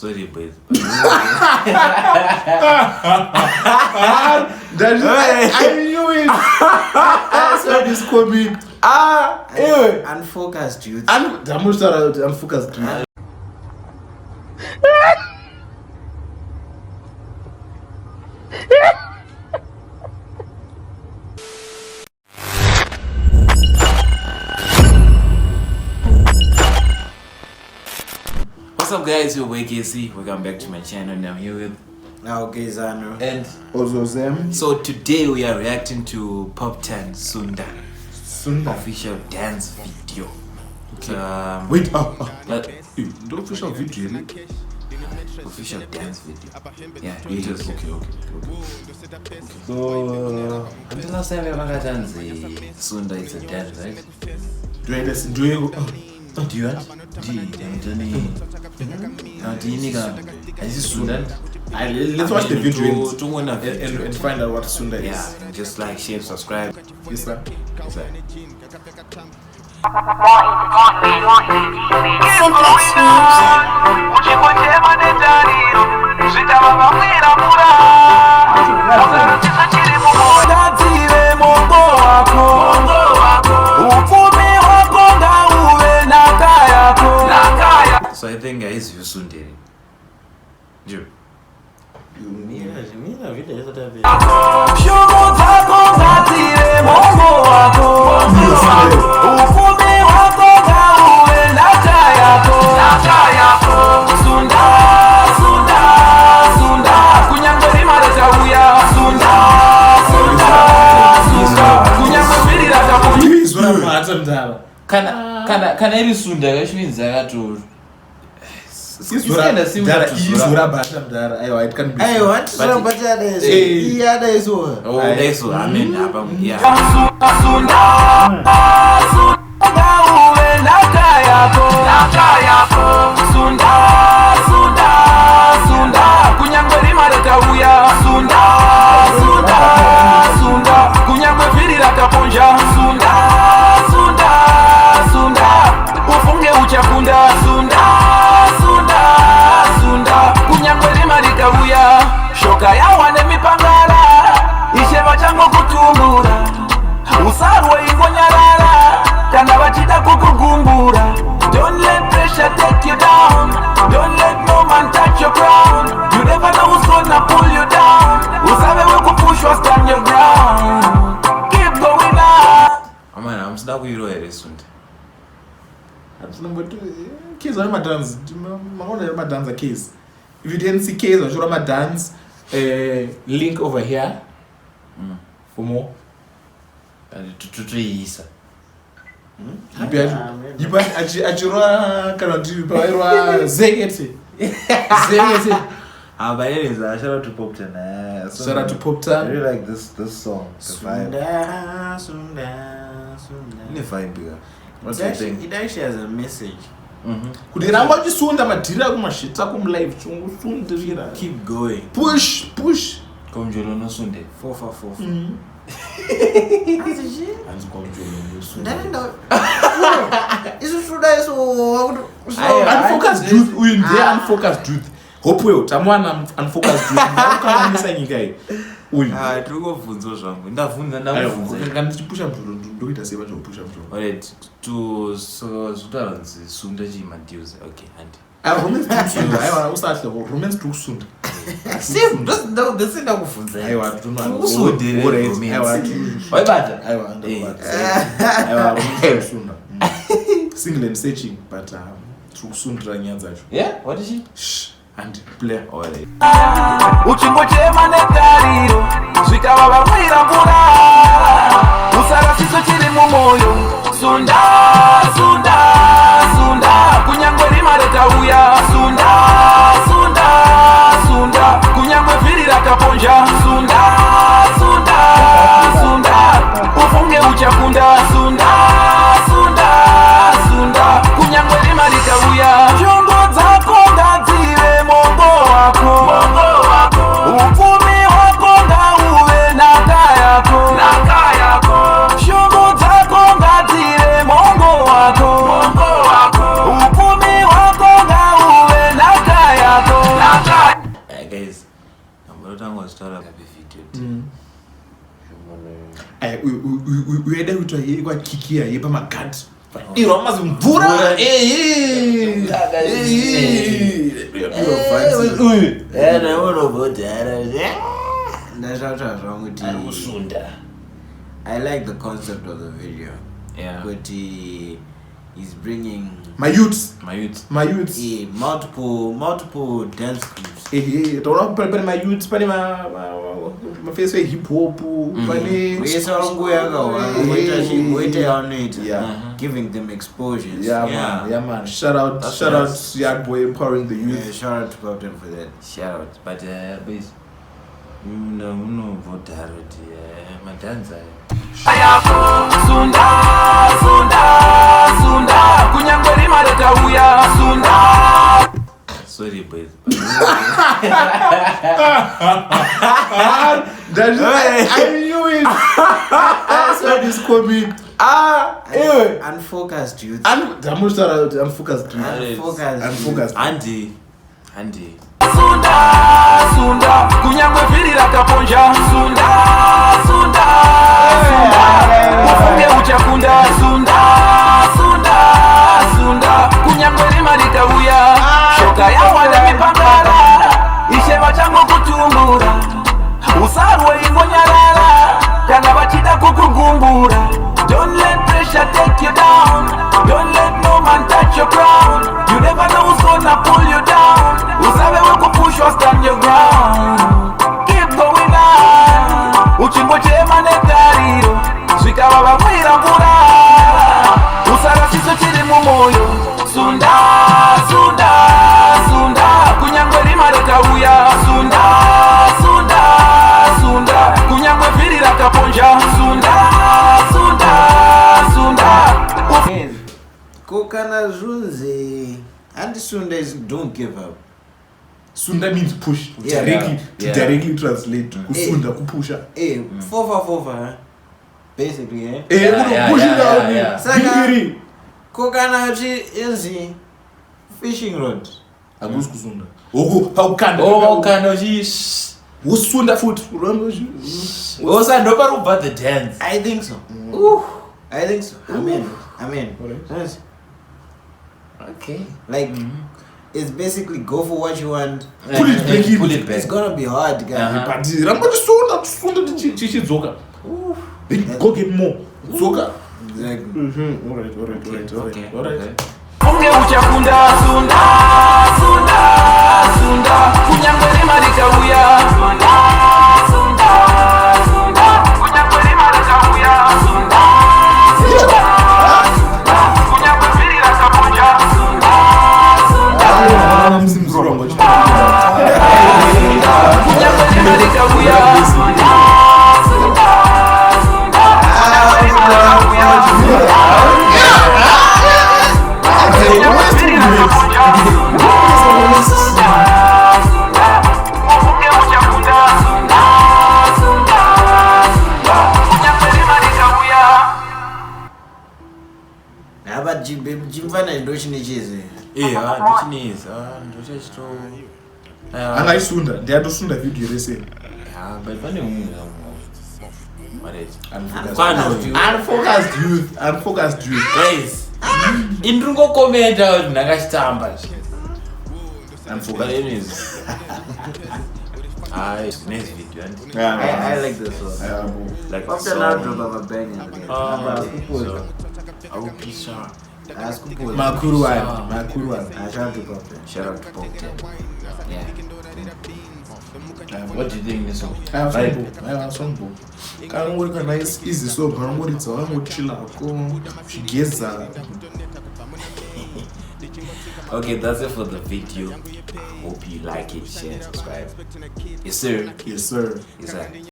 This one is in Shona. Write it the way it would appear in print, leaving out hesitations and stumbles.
sorry, boys. I knew it. I saw this comment. Unfocused youth. Unfocused youth. What's up, guys? Your way KC. Welcome back to my channel. And I'm here with Now, Gizano. and Also them. so today we are reacting to Pop 10 Sunda official dance video. Okay. Um, Wait. the official video. Really? official dance video. Yeah, Okay. it is. Okay. So until last time we ever dance Sunda is a dance, right? Do you listen? Do you? Do you want? Let's watch the video to and find out what Sunda is. yeah, just like, share, subscribe. Yes, sir. Yes, sir. So I think guys, you soon did it. Joe. Kana iri Sunda which means to It can be. Hey, what? So, but that is. Yeah, that is all. oh, that's what I mean. Yeah. Shoka yawa nemipangala isheva chango kutumbura usarwe ingonyarara kana vachida kukugumbura. Don't let pressure take you down, don't let no man touch your crown. You never know who's gonna pull you down. Usave wekupushwa, stand your ground, keep going up. Amana, I'm stuck with you here Sunda. Kids are my dance. My dance a case. If you didn't see case, I'll show my dance. Link over here for more. Tutuisa. You buy Ajura cannot do Zegeti. Ah, but anyways, shout out to Pop 10. Shout out to Pop 10. I really like this song. The vibe. The vibe bigger. What's the thing? It actually has a message. Kudiramba chisunda madhira kumashita live chungu sundirira. Keep going. Push. Come Jolo no Sunday. 4 for 4. Hands come Jolo. Is true that so Unfocused youth win. They unfocused youth. Hope we tamwana unfocused youth. Kama misa nyika hii. Ah, tuko funzo zvangu. Ndavunza ndafunza. Kandichipusha mtu ndoita sema chopusha mtu. Alright, to so zutaranzi Sunda chima ndiuze. Okay, handy. Romance tusunda. Aiwa usahle romance tusunda. Same, that's enda kufunza. Aiwa tunwa. Usudire romance. Aiwa. Waibata. Aiwa ndobata. Aiwa romance tusunda. Single and searching but tusundra nyanza cho. Yeah, what is she? Shh. And play. Alright. Uchingochema netariro zvikava vamwira mvura usarasiso chiri mumoyo. Sunda kunyangwe rima retauya. Sunda kunyangwe vhiri rakaponja. Sunda ufunge uchakunda. Sunda kunyangwe rima rikauya. Shongo dzako ngadzive mongo wako. Ufumi wako ngauve naka yako. Shongo dzako ngadzive mongo wako. Ufumi kuitwa ikwakikia yepamagati irwa mazi mvura I like the concept of the video. Yeah. But he's bringing my youths multiple dance groups. taona pane my youths pane mafeso ehip hop pane giving them exposure. Yeah man. Shout out Yard Boy empowering the youth. Shout out to Captain for that. Shout out. But please, no vote madanza. Sunda kunyangweri mareka uya sunda. Sorry boys. I knew it. I saw this coming. Unfocused youth. Unfocused. Andy. Sunda kunyangwe virira kaponja sunda ufunge uchakunda sunda kunyangwe rimarika uya shoka yawanda mipangara isheva changu kutumbura usarwe ingonyarara kana vachida kukugumbura. Don't let pressure take you down. Don't let no man touch your crown. You never know who's gonna pull you down. Usabe wako push or stand your ground. Keep going on. Uchimbo chema netariro. Swika baba mwira mura. Usara siso chiri mumoyo. Sunda kunyangwe rimareka uya sunda kunyangwe virira kaponja sunda Kokana Zunze and Sunda is don't give up. Sunda means push. Yeah. Directly translate. Kusunda kupusha. 4 basically Saka kokana yenzi fishing rod. Agus kusunda. Paukanda usunda futhi. Osa ndoba ruba the dance. I think so. Amen. Alright. Okay. Like it's basically go for what you want. Pull it back. It's gonna be hard, guys. But sunda chichidzoka. Go get more. Zoka. Exactly. Alright. Unge uchakunda sunda kunyangwe marika uya sunda kunyangwe marika uya sunda kunyangwe virira kaponja sunda kunyangwe marika uya sunda Jimvana ndochinichize. Ndochito. Angaisunda, ndiadosunda video rese. But pane Unfocused youth. Guys. Indrungo komenta kuti ndakachitamba. Unfocused. Nice video. I like this one. Like After Naruto Baba Bang. Makuru. Shout out to Pop. Yeah. What do you think this song? I have some book. Kanangori nice easy song. Kanangori chill shigeza. Okay, that's it for the video. Hope you like it, share, subscribe. Yes sir. Yes sir. Exactly.